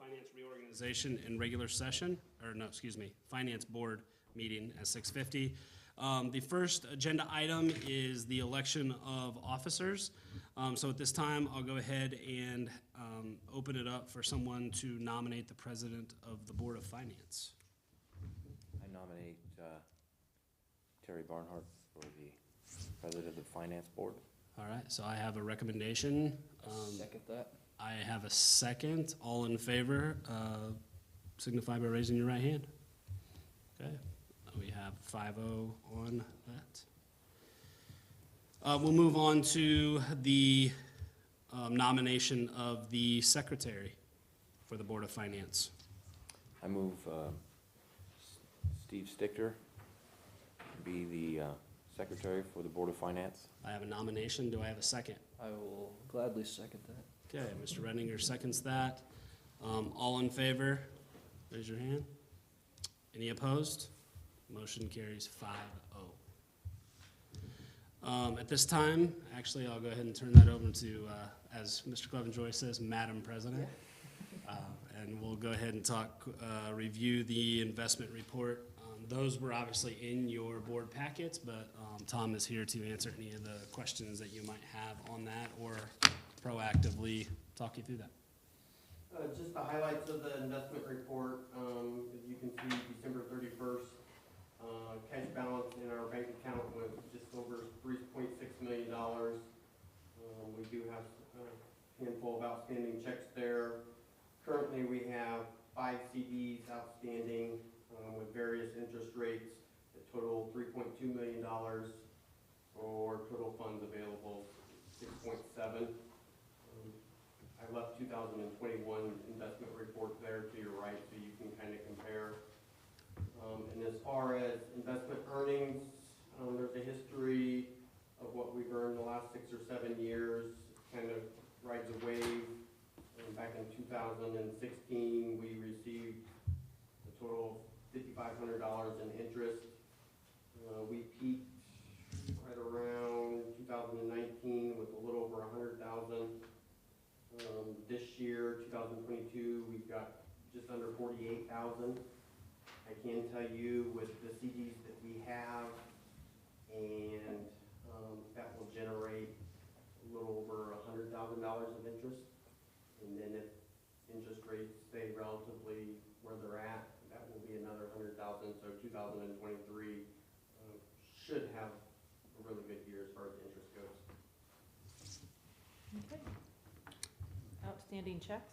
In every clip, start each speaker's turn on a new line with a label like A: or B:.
A: Finance Reorganization in regular session, or no, excuse me, Finance Board meeting at 6:50. The first agenda item is the election of officers. So at this time, I'll go ahead and open it up for someone to nominate the president of the Board of Finance.
B: I nominate Terry Barnhart for the president of the Finance Board.
A: All right, so I have a recommendation.
C: Second that.
A: I have a second. All in favor, signify by raising your right hand. Okay, we have 5-0 on that. We'll move on to the nomination of the secretary for the Board of Finance.
B: I move Steve Stichter be the secretary for the Board of Finance.
A: I have a nomination. Do I have a second?
C: I will gladly second that.
A: Okay, Mr. Reddinger seconds that. All in favor, raise your hand. Any opposed? Motion carries 5-0. At this time, actually, I'll go ahead and turn that over to, as Mr. Clevenjoy says, Madam President. And we'll go ahead and review the investment report. Those were obviously in your board packets, but Tom is here to answer any of the questions that you might have on that or proactively talk you through that.
D: Just the highlights of the investment report. As you can see, December 31st, cash balance in our bank account was just over $3.6 million. We do have a handful of outstanding checks there. Currently, we have 5 CDs outstanding with various interest rates that total $3.2 million, or total funds available 6.7. I left 2021 investment report there to your right so you can kind of compare. And as far as investment earnings, there's a history of what we've earned the last 6 or 7 years. Kind of rides a wave. Back in 2016, we received a total of $5,500 in interest. We peaked right around 2019 with a little over 100,000. This year, 2022, we've got just under 48,000. I can tell you with the CDs that we have, and that will generate a little over $100,000 of interest. And then if interest rates stay relatively where they're at, that will be another 100,000. So 2023 should have a really good year as far as interest goes.
E: Okay. Outstanding checks?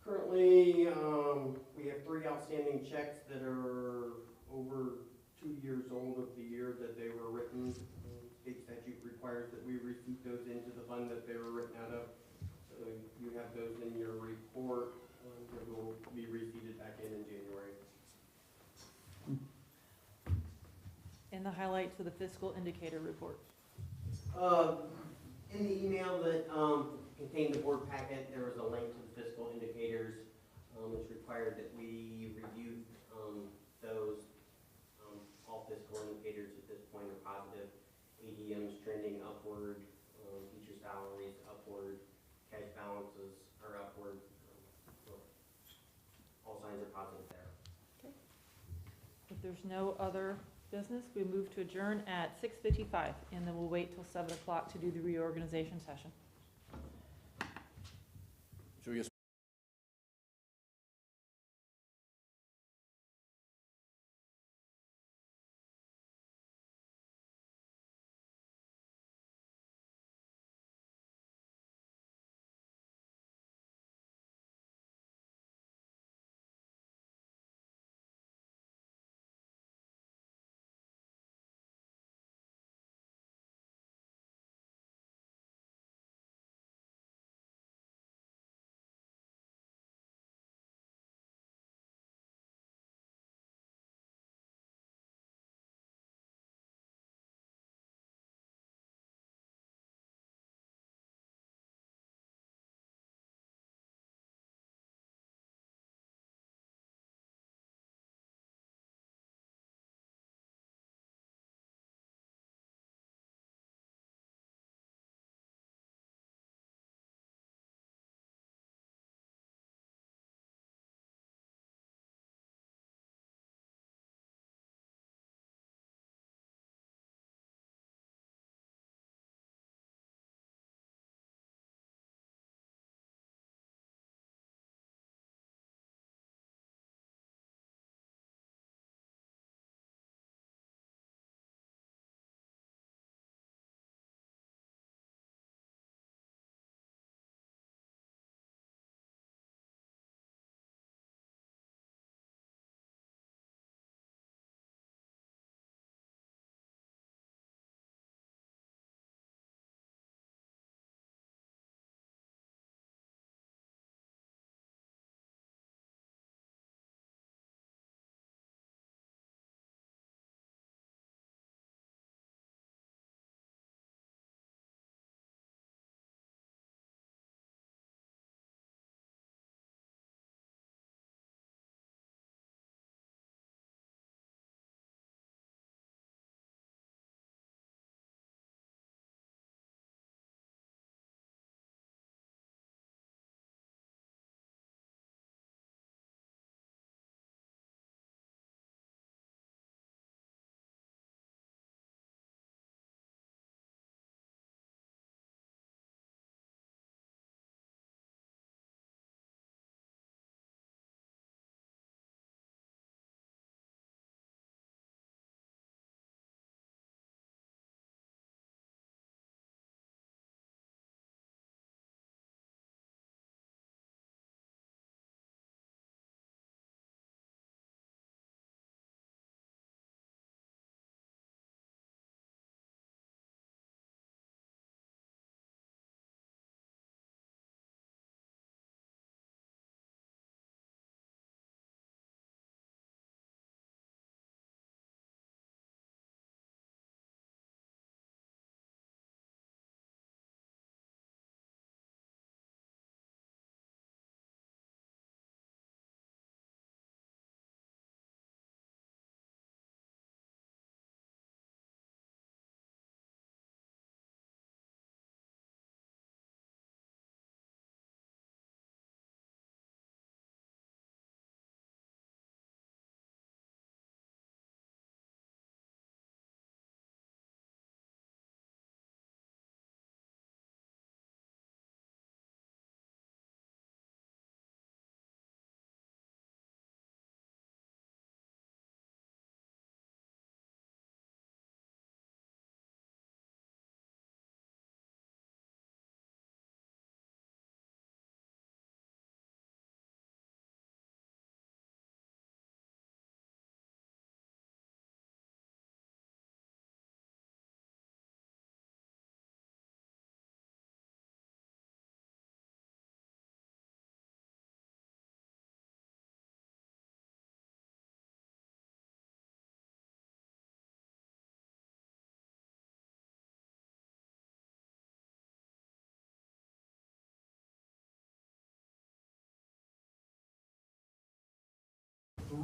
D: Currently, we have 3 outstanding checks that are over 2 years old of the year that they were written. State statute requires that we receipt those into the fund that they were written out of. So you have those in your report. That will be receipted back in January.
E: And the highlights of the fiscal indicator report?
D: In the email that contained the board packet, there was a link to the fiscal indicators. It's required that we review those. All fiscal indicators at this point are positive. ADM's trending upward, teacher salaries upward, cash balances are upward. All signs are positive there.
E: Okay. If there's no other business, we move to adjourn at 6:55, and then we'll wait till 7 o'clock to do the reorganization session.
C: Should we just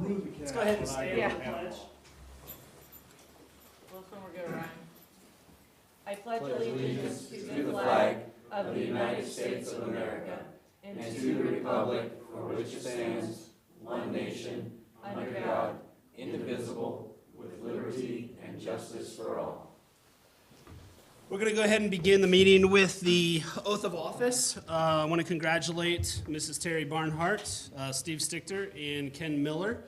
A: Let's go ahead and stand.
E: Yeah.
A: for the pledge.
E: Well, this one we're gonna rhyme. I pledge
C: Pledge
E: allegiance to
F: to
E: the flag of
F: the United States of America,
E: and
F: and to the republic for which it stands, one nation, under God, indivisible, with liberty and justice for all.
A: We're going to go ahead and begin the meeting with the oath of office. I want to congratulate Mrs. Terry Barnhart, Steve Stichter, and Ken Miller.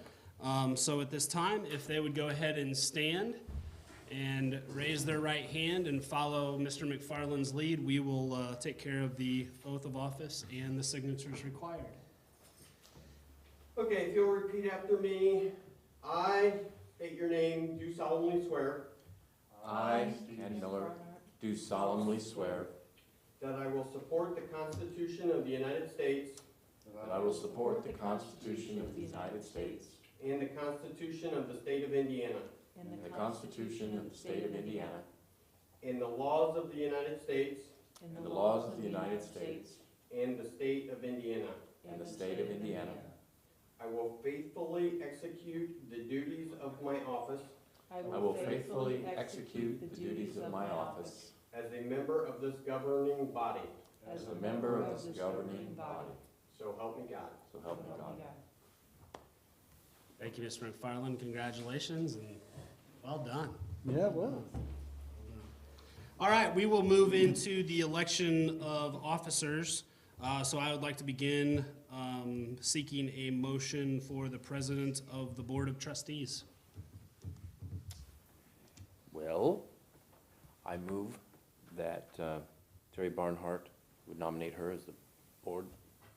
A: So at this time, if they would go ahead and stand and raise their right hand and follow Mr. McFarland's lead, we will take care of the oath of office and the signatures required.
D: Okay, if you'll repeat after me, I state your name, do solemnly swear
B: I, Ken Miller, do solemnly swear
D: that I will support the Constitution of the United States
B: that I will support the Constitution of the United States
D: and the Constitution of the State of Indiana
B: and the Constitution of the State of Indiana
D: and the laws of the United States
B: and the laws of the United States
D: and the State of Indiana.
B: and the State of Indiana.
D: I will faithfully execute the duties of my office
B: I will faithfully execute the duties of my office
D: as a member of this governing body.
B: as a member of this governing body.
D: So help me God.
B: So help me God.
A: Thank you, Mr. McFarland. Congratulations and well done.
C: Yeah, well.
A: All right, we will move into the election of officers. So I would like to begin seeking a motion for the president of the Board of Trustees.
B: Well, I move that Terry Barnhart would nominate her as the board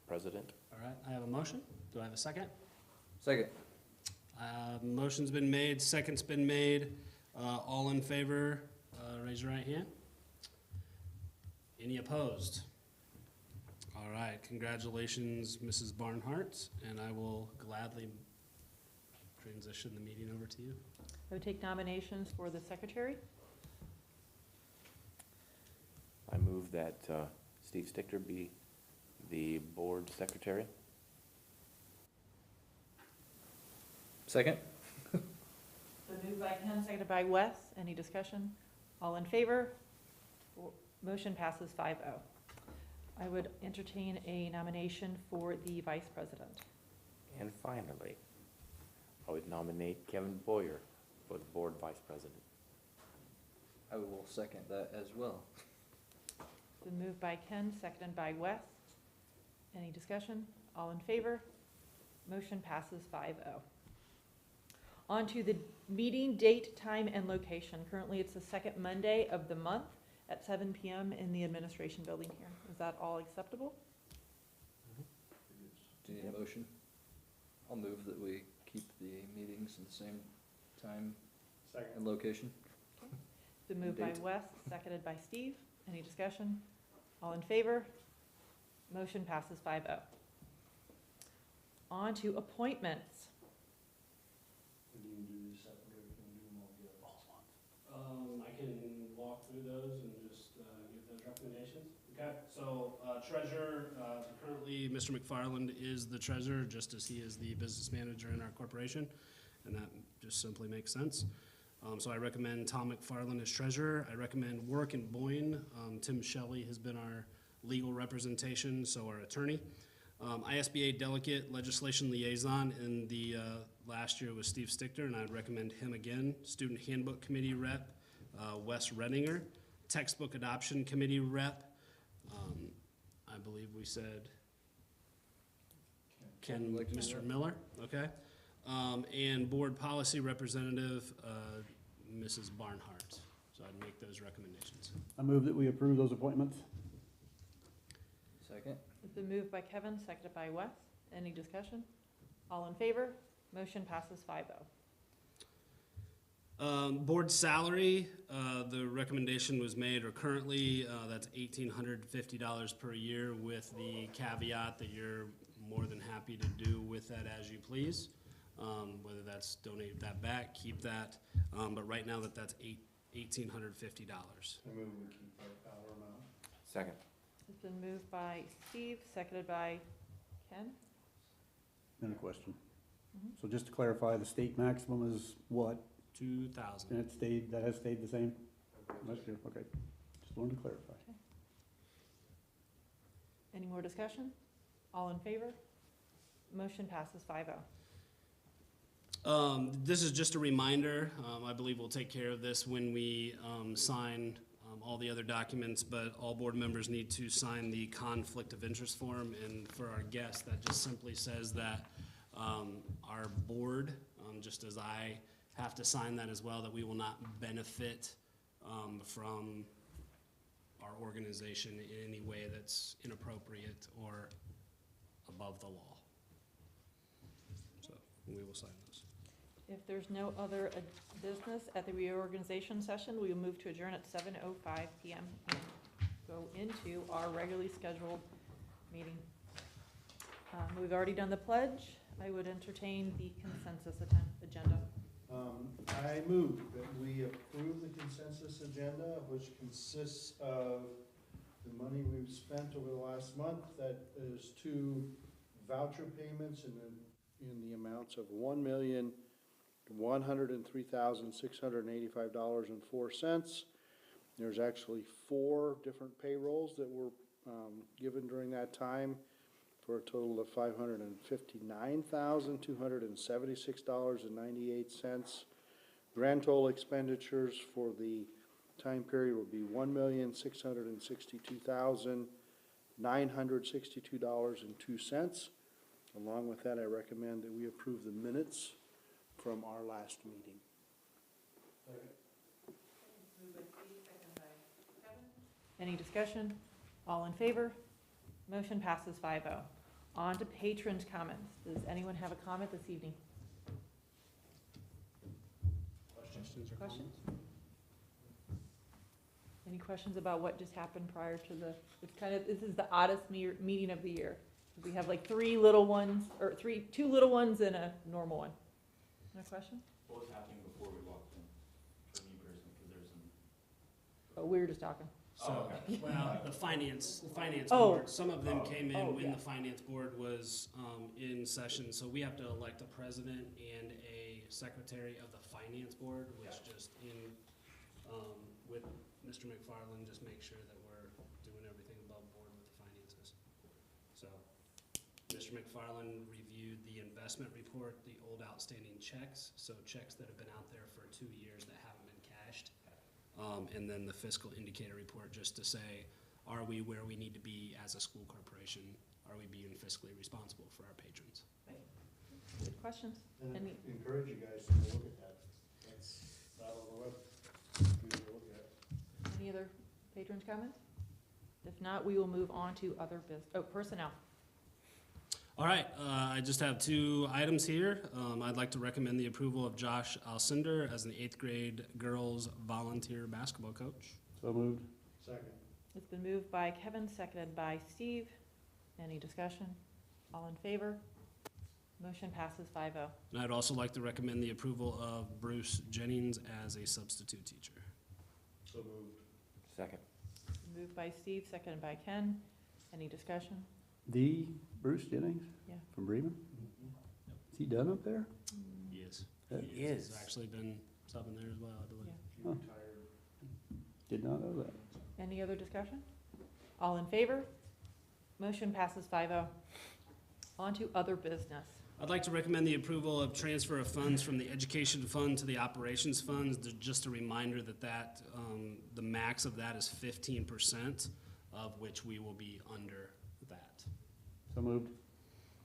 B: president.
A: All right, I have a motion. Do I have a second?
C: Second.
A: Motion's been made, second's been made. All in favor, raise your right hand. Any opposed? All right, congratulations, Mrs. Barnhart, and I will gladly transition the meeting over to you.
E: I would take nominations for the secretary.
B: I move that Steve Stichter be the board secretary.
C: Second?
E: So moved by Ken, seconded by Wes. Any discussion? All in favor? Motion passes 5-0. I would entertain a nomination for the vice president.
B: And finally, I would nominate Kevin Boyer for the board vice president.
C: I will second that as well.
E: Been moved by Ken, seconded by Wes. Any discussion? All in favor? Motion passes 5-0. On to the meeting date, time, and location. Currently, it's the second Monday of the month at 7 p.m. in the administration building here. Is that all acceptable?
C: Do you need a motion? I'll move that we keep the meetings in the same time and location.
E: Been moved by
C: Date.
E: Wes, seconded by Steve. Any discussion? All in favor? Motion passes 5-0. On to appointments.
A: I can walk through those and just give those recommendations. Okay, so treasurer, currently Mr. McFarland is the treasurer, just as he is the business manager in our corporation, and that just simply makes sense. So I recommend Tom McFarland as treasurer. I recommend Work and Boyne. Tim Shelley has been our legal representation, so our attorney. ISBA delegate, legislation liaison, in the last year was Steve Stichter, and I'd recommend him again. Student handbook committee rep, Wes Renninger. Textbook adoption committee rep, I believe we said Ken,
C: Like to do
A: Mr.
C: that.
A: Miller, okay? And board policy representative, Mrs. Barnhart. So I'd make those recommendations.
G: I move that we approve those appointments.
C: Second?
E: It's been moved by Kevin, seconded by Wes. Any discussion? All in favor? Motion passes 5-0.
A: Board salary, the recommendation was made, or currently, that's $1,850 per year, with the caveat that you're more than happy to do with that as you please. Whether that's donate that back, keep that, but right now that's $1,850.
G: I move we keep that dollar amount.
B: Second.
E: It's been moved by Steve, seconded by Ken.
G: And a question. So just to clarify, the state maximum is what?
A: 2,000.
G: And that has stayed the same last year? Okay. Just wanted to clarify.
E: Any more discussion? All in favor? Motion passes 5-0.
A: This is just a reminder. I believe we'll take care of this when we sign all the other documents, but all board members need to sign the conflict of interest form. And for our guests, that just simply says that our board, just as I have to sign that as well, that we will not benefit from our organization in any way that's inappropriate or above the law. So we will sign those.
E: If there's no other business at the reorganization session, we will move to adjourn at 7:05 PM and go into our regularly scheduled meeting. We've already done the pledge. I would entertain the consensus agenda.
H: I move that we approve the consensus agenda, which consists of the money we've spent over the last month. That is 2 voucher payments in the amounts of $1,103,685.04. There's actually 4 different payrolls that were given during that time, for a total of $559,276.98. Grand total expenditures for the time period will be $1,662,962.02. Along with that, I recommend that we approve the minutes from our last meeting.
E: Any discussion? All in favor? Motion passes 5-0. On to patrons' comments. Does anyone have a comment this evening?
A: Questions or
E: Questions?
A: comments?
E: Any questions about what just happened prior to this is the oddest meeting of the year. We have like 3 little ones, or 2 little ones and a normal one. No question?
F: What was happening before we walked in, for me personally, because there's some.
E: Oh, we were just talking.
A: So, well, the finance
E: Oh.
A: board, some of them came in
E: Oh,
A: when
E: yeah.
A: the finance board was in session. So we have to elect a president and a secretary of the finance board, which just with Mr. McFarland, just make sure that we're doing everything above board with the finances. So Mr. McFarland reviewed the investment report, the old outstanding checks, so checks that have been out there for 2 years that haven't been cashed. And then the fiscal indicator report, just to say, are we where we need to be as a school corporation? Are we being fiscally responsible for our patrons?
E: Good questions?
H: And I
E: Any-
H: encourage you guys to look at that. That's not on the web. We need to look at it.
E: Any other patrons' comments? If not, we will move on to other personnel.
A: All right, I just have 2 items here. I'd like to recommend the approval of Josh Alcindor as an 8th grade girls volunteer basketball coach.
G: So moved.
H: Second.
E: It's been moved by Kevin, seconded by Steve. Any discussion? All in favor? Motion passes 5-0.
A: And I'd also like to recommend the approval of Bruce Jennings as a substitute teacher.
H: So moved.
B: Second.
E: Moved by Steve, seconded by Ken. Any discussion?
G: The Bruce Jennings?
E: Yeah.
G: From Bremen? Is he done up there?
A: He is.
B: He is.
A: He's actually been subbing there as well, I believe.
E: Yeah.
H: He retired.
G: Did not know that.
E: Any other discussion? All in favor? Motion passes 5-0. On to other business.
A: I'd like to recommend the approval of transfer of funds from the education fund to the operations funds. Just a reminder that the max of that is 15%, of which we will be under that.
G: So moved.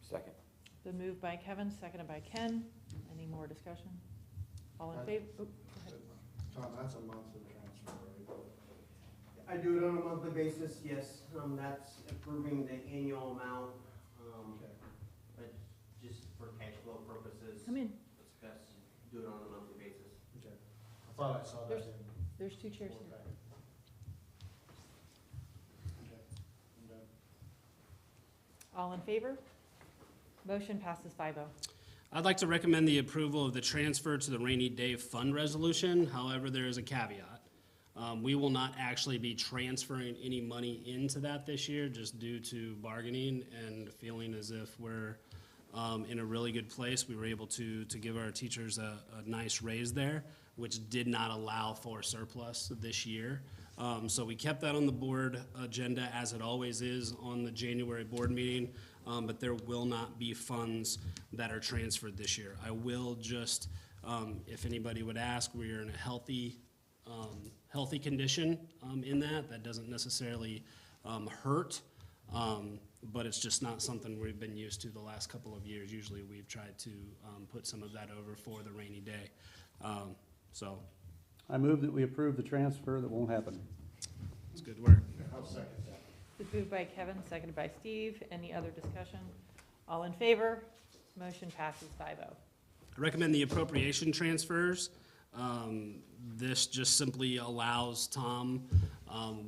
B: Second.
E: Been moved by Kevin, seconded by Ken. Any more discussion? All in favor? Oh, go ahead.
H: Tom, that's a monthly transfer, right?
D: I do it on a monthly basis, yes. That's approving the annual amount,
H: Okay.
D: but just for cash flow purposes,
E: Come in.
D: it's best to do it on a monthly basis.
H: Okay. I thought I saw that
E: There's-
H: in.
E: There's 2 chairs
H: board
E: here.
H: packet. Okay. I'm done.
E: All in favor? Motion passes 5-0.
A: I'd like to recommend the approval of the transfer to the rainy day fund resolution. However, there is a caveat. We will not actually be transferring any money into that this year, just due to bargaining and feeling as if we're in a really good place. We were able to give our teachers a nice raise there, which did not allow for surplus this year. So we kept that on the board agenda, as it always is on the January board meeting, but there will not be funds that are transferred this year. I will just, if anybody would ask, we are in a healthy condition in that. That doesn't necessarily hurt, but it's just not something we've been used to the last couple of years. Usually we've tried to put some of that over for the rainy day. So
G: I move that we approve the transfer that won't happen.
A: it's good work.
H: I'll second that.
E: It's moved by Kevin, seconded by Steve. Any other discussion? All in favor? Motion passes 5-0.
A: I recommend the appropriation transfers. This just simply allows Tom,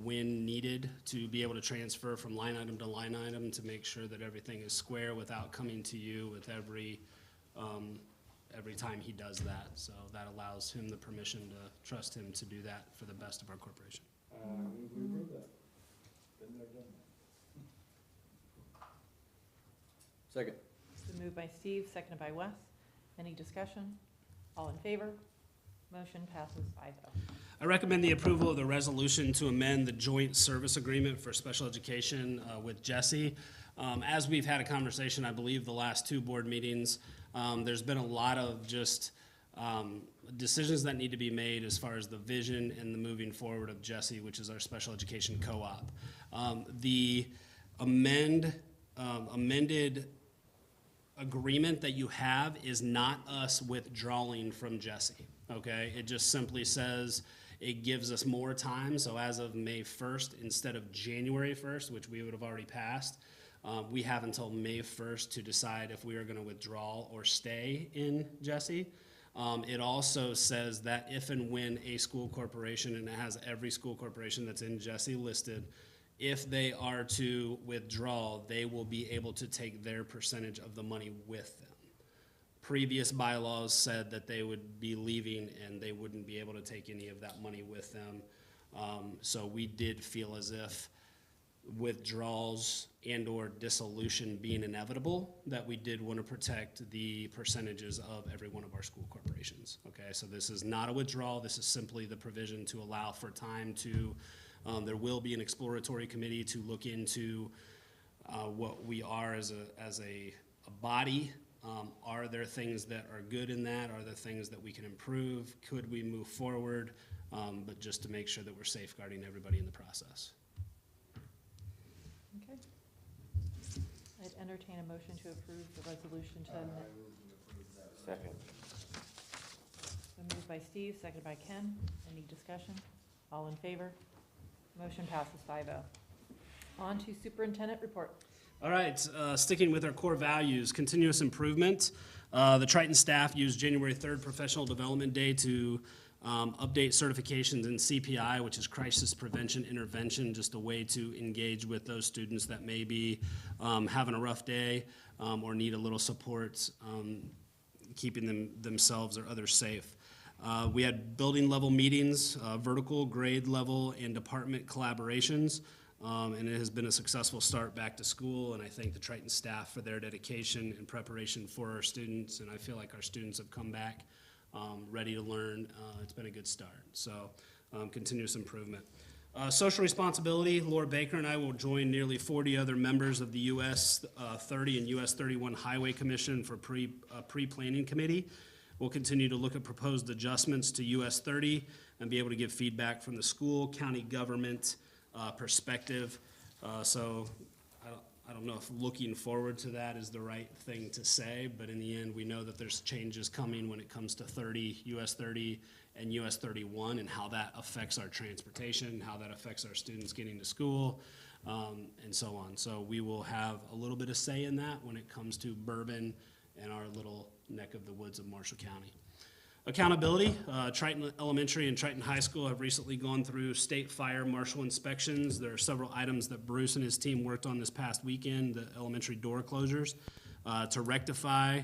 A: when needed, to be able to transfer from line item to line item to make sure that everything is square without coming to you with every time he does that. So that allows him the permission to trust him to do that for the best of our corporation.
H: We approve that. Been there, done that.
C: Second.
E: It's been moved by Steve, seconded by Wes. Any discussion? All in favor? Motion passes 5-0.
A: I recommend the approval of the resolution to amend the joint service agreement for special education with Jesse. As we've had a conversation, I believe, the last 2 board meetings, there's been a lot of just decisions that need to be made as far as the vision and the moving forward of Jesse, which is our special education co-op. The amended agreement that you have is not us withdrawing from Jesse, okay? It just simply says it gives us more time. So as of May 1st, instead of January 1st, which we would have already passed, we have until May 1st to decide if we are going to withdraw or stay in Jesse. It also says that if and when a school corporation, and it has every school corporation that's in Jesse listed, if they are to withdraw, they will be able to take their percentage of the money with them. Previous bylaws said that they would be leaving and they wouldn't be able to take any of that money with them. So we did feel as if withdrawals and or dissolution being inevitable, that we did want to protect the percentages of every one of our school corporations. Okay, so this is not a withdrawal. This is simply the provision to allow for time to, there will be an exploratory committee to look into what we are as a body. Are there things that are good in that? Are there things that we can improve? Could we move forward? But just to make sure that we're safeguarding everybody in the process.
E: Okay. I'd entertain a motion to approve the resolution to amend.
B: Second.
E: Been moved by Steve, seconded by Ken. Any discussion? All in favor? Motion passes 5-0. On to superintendent report.
A: All right, sticking with our core values, continuous improvement. The Triton staff used January 3rd Professional Development Day to update certifications in CPI, which is Crisis Prevention Intervention, just a way to engage with those students that may be having a rough day or need a little support keeping themselves or others safe. We had building level meetings, vertical, grade level, and department collaborations. And it has been a successful start back to school, and I thank the Triton staff for their dedication and preparation for our students, and I feel like our students have come back ready to learn. It's been a good start, so continuous improvement. Social responsibility, Laura Baker and I will join nearly 40 other members of the US 30 and US 31 Highway Commission for pre-planning committee. We'll continue to look at proposed adjustments to US 30 and be able to give feedback from the school, county government, perspective. So I don't know if looking forward to that is the right thing to say, but in the end, we know that there's changes coming when it comes to 30, US 30 and US 31, and how that affects our transportation, how that affects our students getting to school, and so on. So we will have a little bit of say in that when it comes to Bourbon and our little neck of the woods of Marshall County. Accountability, Triton Elementary and Triton High School have recently gone through state fire marshal inspections. There are several items that Bruce and his team worked on this past weekend, the elementary door closures, to rectify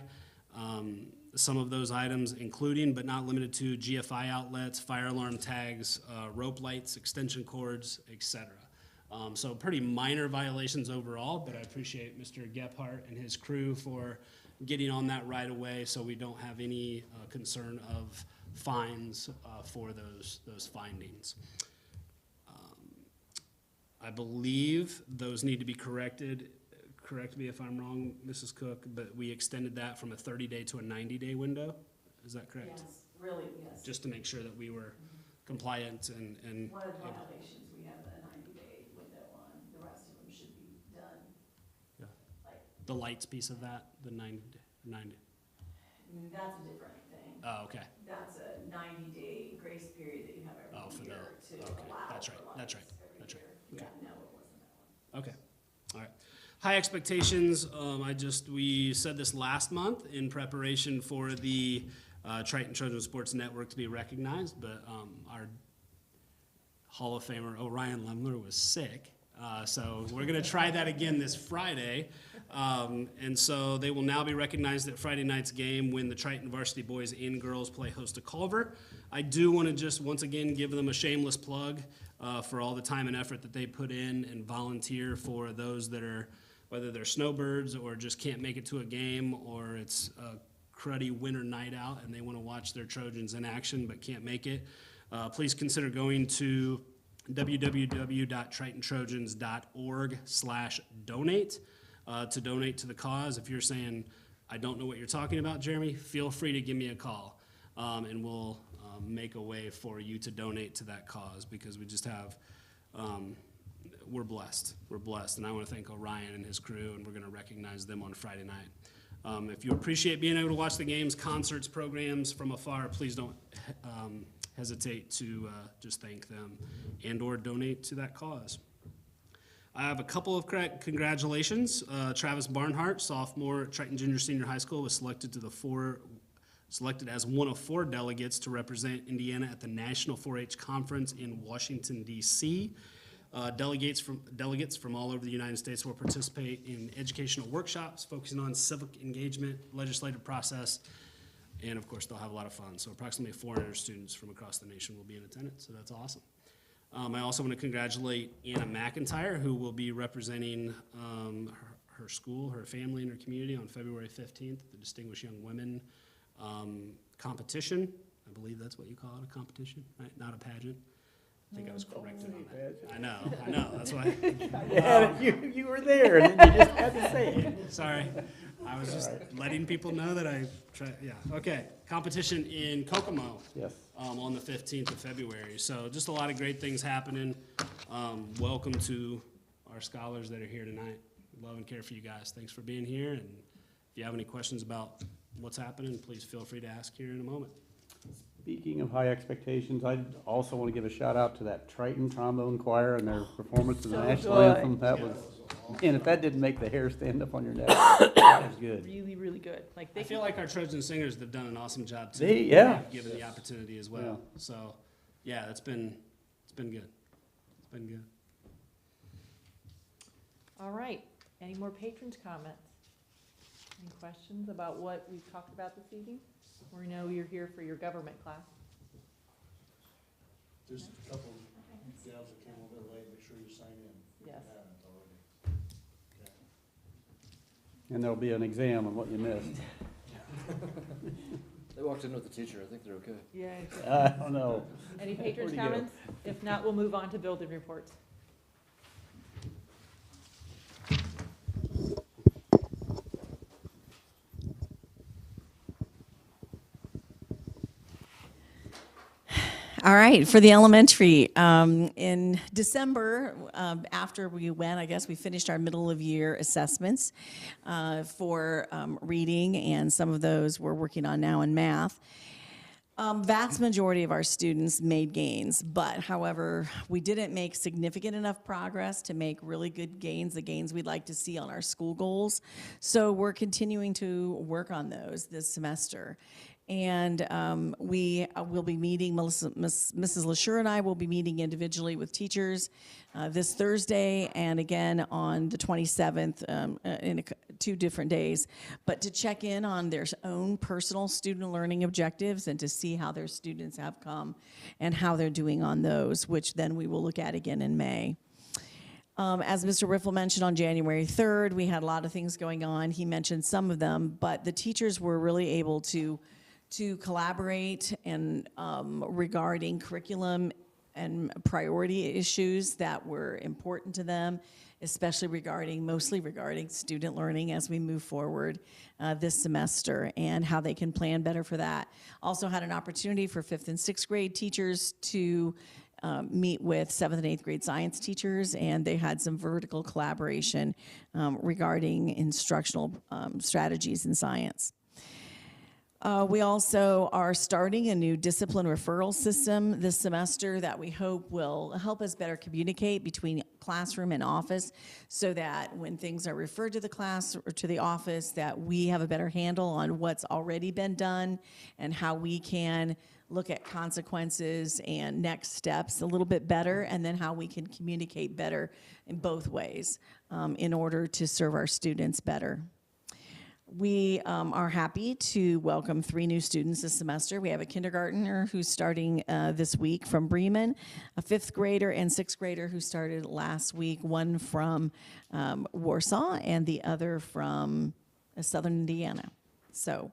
A: some of those items, including but not limited to GFI outlets, fire alarm tags, rope lights, extension cords, etc. So pretty minor violations overall, but I appreciate Mr. Gephardt and his crew for getting on that right away so we don't have any concern of fines for those findings. I believe those need to be corrected. Correct me if I'm wrong, Mrs. Cook, but we extended that from a 30-day to a 90-day window. Is that correct?
I: Yes, really, yes.
A: Just to make sure that we were compliant and
I: One of the violations, we have a 90-day window on, the rest of them should be done.
A: Yeah.
I: Like,
A: the lights piece of that, the 90.
I: that's a different thing.
A: Oh, okay.
I: That's a 90-day grace period that you have
A: Oh, for
I: every year
A: the-
I: to
A: okay,
I: allow
A: that's
I: for
A: right,
I: lights
A: that's right,
I: every
A: that's right,
I: year.
A: okay.
I: Yeah, no, it wasn't that one.
A: Okay, all right. High expectations, we said this last month in preparation for the Triton Children's Sports Network to be recognized, but our Hall of Famer Orion Lemler was sick. So we're gonna try that again this Friday. And so they will now be recognized at Friday night's game when the Triton varsity boys and girls play host to Culver. I do wanna just once again give them a shameless plug for all the time and effort that they put in and volunteer for those that are, whether they're snowbirds or just can't make it to a game, or it's a cruddy winter night out and they wanna watch their Trojans in action but can't make it. Please consider going to www.tritontrojans.org/donate to donate to the cause. If you're saying, I don't know what you're talking about, Jeremy, feel free to give me a call, and we'll make a way for you to donate to that cause, because we just have, we're blessed, and I want to thank Orion and his crew, and we're going to recognize them on Friday night. If you appreciate being able to watch the games, concerts, programs from afar, please don't hesitate to just thank them and or donate to that cause. I have a couple of congratulations. Travis Barnhart, sophomore at Triton Junior Senior High School, was selected as one of 4 delegates to represent Indiana at the National 4-H Conference in Washington, D.C. Delegates from all over the United States will participate in educational workshops focusing on civic engagement, legislative process, and of course, they'll have a lot of fun. So approximately 400 students from across the nation will be in attendance, so that's awesome. I also want to congratulate Anna McIntyre, who will be representing her school, her family, and her community on February 15th, the Distinguished Young Women competition. I believe that's what you call it, a competition, right? Not a pageant. I think I was corrected on that. I know, that's why.
G: You were there, and then you just had to say it.
A: Sorry, I was just letting people know that okay. Competition in Kokomo.
G: Yes.
A: On the 15th of February. So just a lot of great things happening. Welcome to our scholars that are here tonight. We love and care for you guys. Thanks for being here. And if you have any questions about what's happening, please feel free to ask here in a moment.
G: Speaking of high expectations, I also want to give a shout out to that Triton Trombone Choir and their performance of the
E: So
G: national
E: good.
G: anthem. That was, and if that didn't make the hair stand up on your neck, that was good.
E: Really, really good. Like
A: I
E: they
A: feel like our Trojan singers have done an awesome job too.
G: Yeah.
A: Given the opportunity as well.
G: Yeah.
A: So, yeah, it's been good. It's been good.
E: All right. Any more patrons' comments? Any questions about what we've talked about this evening? We know you're here for your government class.
H: There's a couple gals that came over late, make sure you sign in. if you
E: Yes.
H: haven't already. Okay.
G: And there'll be an exam on what you missed.
C: They walked in with the teacher, I think they're okay.
E: Yeah.
G: I don't know.
E: Any patrons'
G: Where'd he go?
E: comments? If not, we'll move on to building reports.
I: All right, for the elementary, in December, after we went, I guess we finished our middle of year assessments for reading, and some of those we're working on now in math. Vast majority of our students made gains, but however, we didn't make significant enough progress to make really good gains, the gains we'd like to see on our school goals. So we're continuing to work on those this semester. And we will be meeting, Mrs. LaSure and I will be meeting individually with teachers this Thursday and again on the 27th in 2 different days, but to check in on their own personal student learning objectives and to see how their students have come and how they're doing on those, which then we will look at again in May. As Mr. Riffle mentioned on January 3rd, we had a lot of things going on. He mentioned some of them, but the teachers were really able to collaborate and regarding curriculum and priority issues that were important to them, especially mostly regarding student learning as we move forward this semester and how they can plan better for that. Also had an opportunity for 5th and 6th grade teachers to meet with 7th and 8th grade science teachers, and they had some vertical collaboration regarding instructional strategies in science. We also are starting a new discipline referral system this semester that we hope will help us better communicate between classroom and office, so that when things are referred to the class or to the office, that we have a better handle on what's already been done and how we can look at consequences and next steps a little bit better, and then how we can communicate better in both ways in order to serve our students better. We are happy to welcome 3 new students this semester. We have a kindergartner who's starting this week from Bremen, a 5th grader and 6th grader who started last week, one from Warsaw and the other from Southern Indiana. So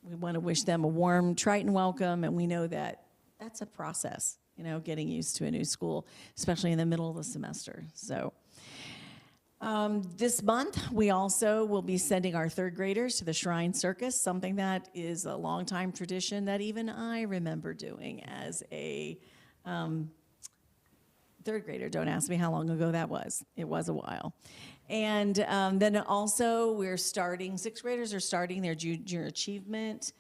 I: we want to wish them a warm Triton welcome, and we know that that's a process, you know, getting used to a new school, especially in the middle of the semester. So this month, we also will be sending our 3rd graders to the Shrine Circus, something that is a long-time tradition that even I remember doing as a 3rd grader. Don't ask me how long ago that was. It was a while. And then also, 6th graders are starting their junior achievement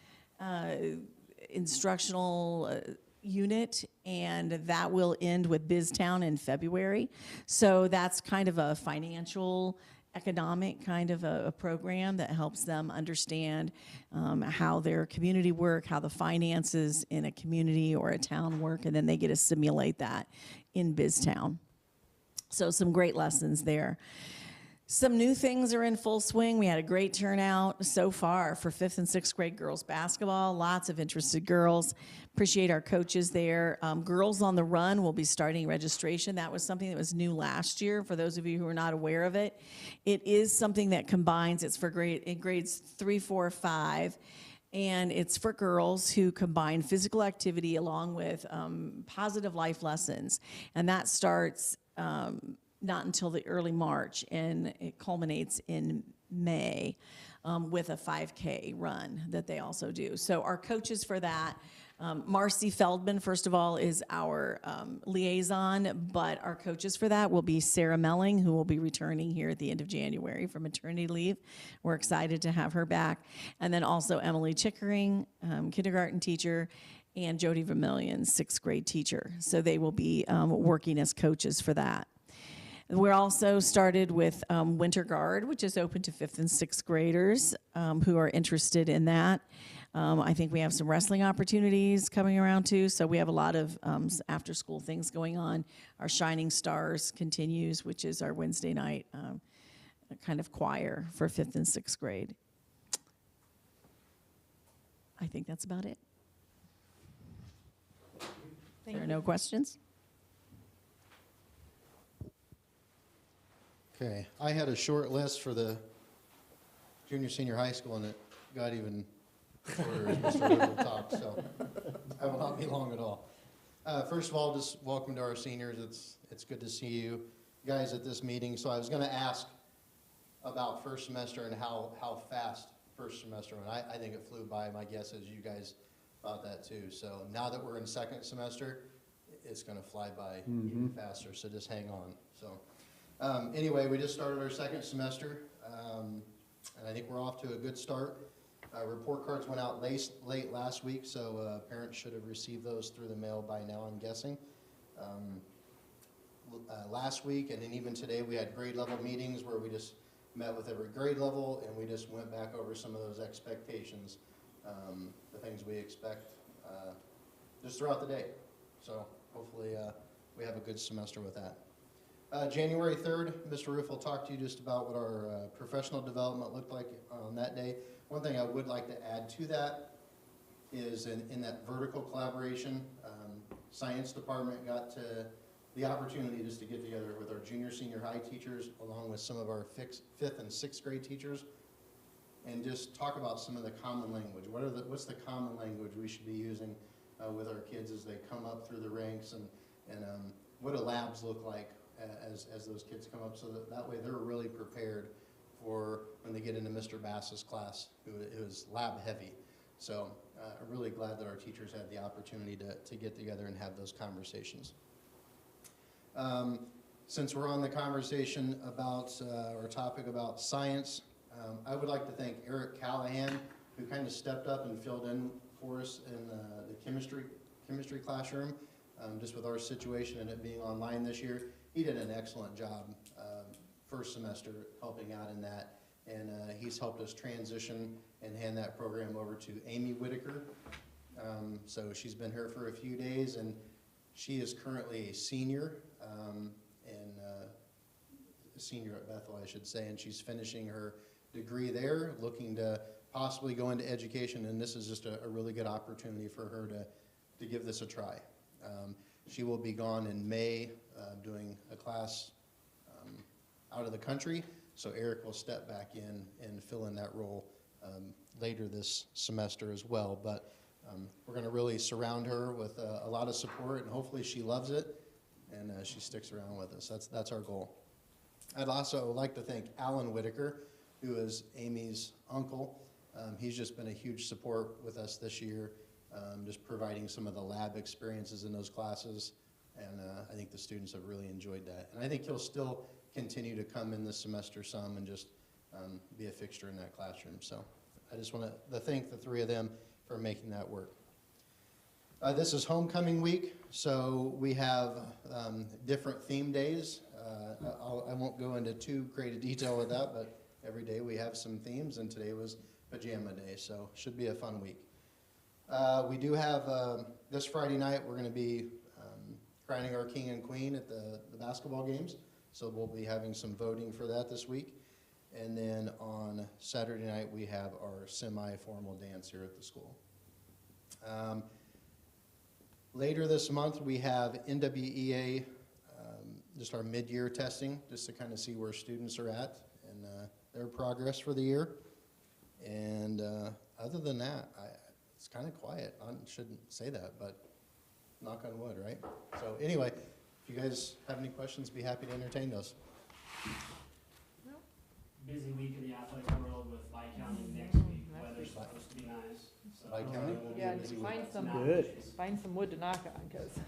I: instructional unit, and that will end with BizTown in February. So that's kind of a financial, economic kind of a program that helps them understand how their community work, how the finances in a community or a town work, and then they get to simulate that in BizTown. So some great lessons there. Some new things are in full swing. We had a great turnout so far for 5th and 6th grade girls basketball. Lots of interested girls. Appreciate our coaches there. Girls on the Run will be starting registration. That was something that was new last year. For those of you who are not aware of it, it is something that combines. It's for grades 3, 4, 5. And it's for girls who combine physical activity along with positive life lessons. And that starts not until the early March, and it culminates in May with a 5K run that they also do. So our coaches for that, Marcy Feldman, first of all, is our liaison, but our coaches for that will be Sarah Melling, who will be returning here at the end of January from maternity leave. We're excited to have her back. And then also Emily Chickering, kindergarten teacher, and Jody Vermillion, 6th grade teacher. So they will be working as coaches for that. We're also started with Winter Guard, which is open to 5th and 6th graders who are interested in that. I think we have some wrestling opportunities coming around too, so we have a lot of after-school things going on. Our Shining Stars continues, which is our Wednesday night kind of choir for 5th and 6th grade. I think that's about it. There are no questions?
J: Okay, I had a short list for the junior, senior high school, and it got even shorter as Mr. Riddle talked, so I will not be long at all. First of all, just welcome to our seniors. It's good to see you guys at this meeting. So I was going to ask about first semester and how fast first semester went. I think it flew by. My guess is you guys thought that too. So now that we're in second semester, it's going to fly by even faster, so just hang on. So. Anyway, we just started our second semester, and I think we're off to a good start. Report cards went out late last week, so parents should have received those through the mail by now, I'm guessing. Last week, and then even today, we had grade level meetings where we just met with every grade level, and we just went back over some of those expectations, the things we expect just throughout the day. So hopefully we have a good semester with that. January 3rd, Mr. Roof will talk to you just about what our professional development looked like on that day. One thing I would like to add to that is in that vertical collaboration, science department got to the opportunity just to get together with our junior, senior high teachers, along with some of our fifth and sixth grade teachers, and just talk about some of the common language. What's the common language we should be using with our kids as they come up through the ranks, and what do labs look like as those kids come up, so that way they're really prepared for when they get into Mr. Bass's class, who is lab heavy. So I'm really glad that our teachers had the opportunity to get together and have those conversations. Since we're on the conversation about, or topic about science, I would like to thank Eric Callahan, who kind of stepped up and filled in for us in the chemistry classroom, just with our situation and it being online this year. He did an excellent job first semester helping out in that, and he's helped us transition and hand that program over to Amy Whitaker. So she's been here for a few days, and she is currently a senior, a senior at Bethel, I should say, and she's finishing her degree there, looking to possibly go into education, and this is just a really good opportunity for her to give this a try. She will be gone in May doing a class out of the country, so Eric will step back in and fill in that role later this semester as well. But we're going to really surround her with a lot of support, and hopefully she loves it and she sticks around with us. That's our goal. I'd also like to thank Alan Whitaker, who is Amy's uncle. He's just been a huge support with us this year, just providing some of the lab experiences in those classes, and I think the students have really enjoyed that. And I think he'll still continue to come in this semester some and just be a fixture in that classroom. So I just want to thank the three of them for making that work. This is homecoming week, so we have different theme days. I won't go into too great a detail with that, but every day we have some themes, and today was pajama day, so should be a fun week. We do have, this Friday night, we're going to be crowning our king and queen at the basketball games, so we'll be having some voting for that this week. And then on Saturday night, we have our semi-formal dance here at the school. Later this month, we have NWEA, just our mid-year testing, just to kind of see where students are at and their progress for the year. And other than that, it's kind of quiet. I shouldn't say that, but knock on wood, right? So anyway, if you guys have any questions, be happy to entertain those.
A: Busy week in the athletic world with County next week. Weather's supposed to be nice. So
J: County?
E: Yeah, find some wood to knock on, because.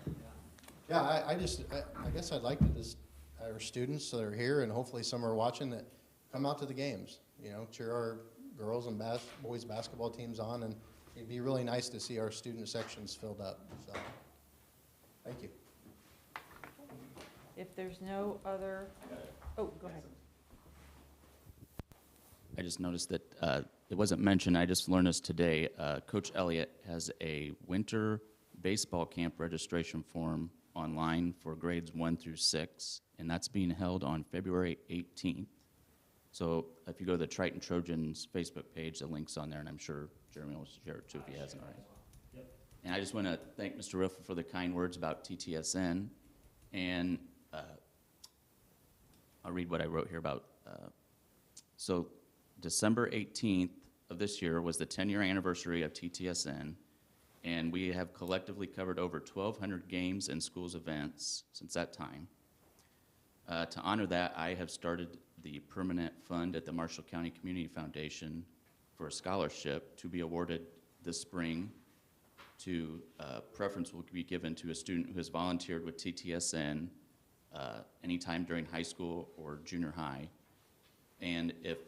J: Yeah, I guess I'd like to just, our students that are here, and hopefully some are watching, that come out to the games, you know, cheer our girls and boys basketball teams on, and it'd be really nice to see our student sections filled up, so, thank you.
E: If there's no other, oh, go ahead.
K: I just noticed that it wasn't mentioned, I just learned this today. Coach Elliott has a winter baseball camp registration form online for grades 1 through 6, and that's being held on February 18th. So if you go to the Triton Trojans Facebook page, the link's on there, and I'm sure Jeremy will share it too if he hasn't already.
A: Yep.
K: And I just want to thank Mr. Riffle for the kind words about TTSN, and I'll read what I wrote here about. So December 18th of this year was the 10-year anniversary of TTSN, and we have collectively covered over 1,200 games and schools events since that time. To honor that, I have started the permanent fund at the Marshall County Community Foundation for a scholarship to be awarded this spring. To preference will be given to a student who has volunteered with TTSN anytime during high school or junior high. And if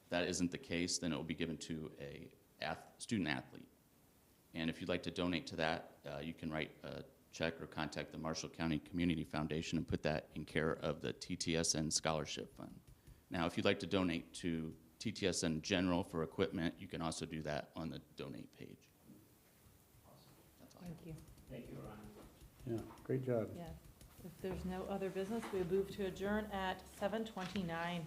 K: that isn't the case, then it will be given to a student athlete. And if you'd like to donate to that, you can write a check or contact the Marshall County Community Foundation and put that in care of the TTSN Scholarship Fund. Now, if you'd like to donate to TTSN General for equipment, you can also do that on the donate page. Awesome. That's all.
E: Thank you.
A: Thank you, Ryan.
G: Yeah, great job.
E: Yeah. If there's no other business, we move to adjourn at 7:29.